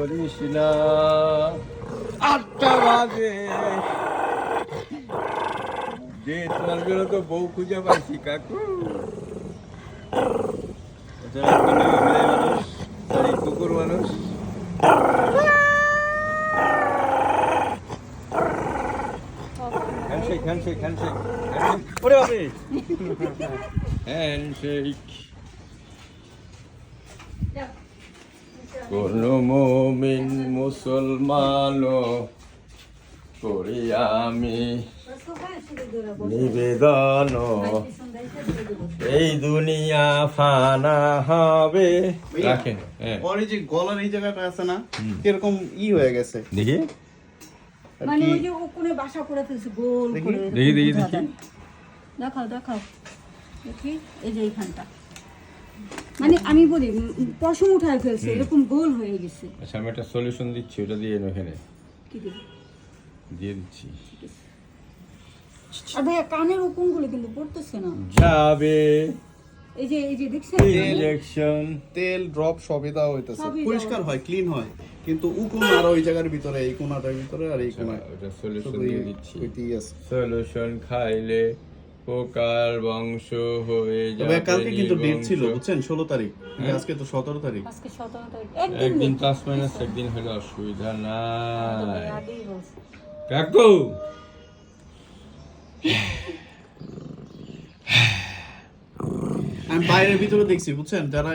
করিস না 8টা বাজে যে তোমার জন্য তো বউ খুঁজে পাইছি কাকু। এছাড়া তুমি মেয়ে মানুষ আর এই কুকুর মানুষ। হ্যান্ডশেক হ্যান্ডশেক হ্যান্ডশেক হ্যান্ডশেক ওরে বাবা হ্যান্ডশেক। কোন মুমিন মুসলমান করি আমি নিবেদন, এই দুনিয়া ফানা হবে। রাখেন ওর এই যে গলার এই জায়গাটা আছে না, এরকম হয়ে গেছে। দেখি মানে ওই যে ওখানে বাসা করে ফেলছে গোল করে। দেখি দেখি দেখি দেখাও দেখাও দেখি, এই যে এইখানটা মানে আমি বলি পশম উঠায় ফেলছে, এরকম গোল হয়ে গেছে। আচ্ছা আমি একটা সলিউশন দিচ্ছি, ওটা দিয়ে এখানে কি দিবি? দিয়ে দিচ্ছি। আর ভাইয়া কানের উকুনগুলো কিন্তু পড়তেছে না। যাবে এই যে দেখছেন ইনজেকশন তেল ড্রপ সবই দেওয়া হইতেছে, সবই পরিষ্কার হয়, ক্লিন হয়, কিন্তু উকুন আর ওই জায়গার ভিতরে, এই কোনাটার ভিতরে আর এই কোনায় ওটা সলিউশন দিয়ে দিচ্ছি। হইতেই আছে। সলিউশন খাইলে পোকার বংশ হয়ে তবে যাবে। কালকে কিন্তু ডেট ছিল নির্বংশ। বুঝছেন, 16 তারিখ, কিন্তু আজকে তো 17 তারিখ। আজকে 17 তারিখ, একদিন প্লাস মাইনাস একদিন হলে অসুবিধা নাই আগেই বলছে। কাকু আমি বাইরের ভিতরে দেখছি বুঝছেন, যারা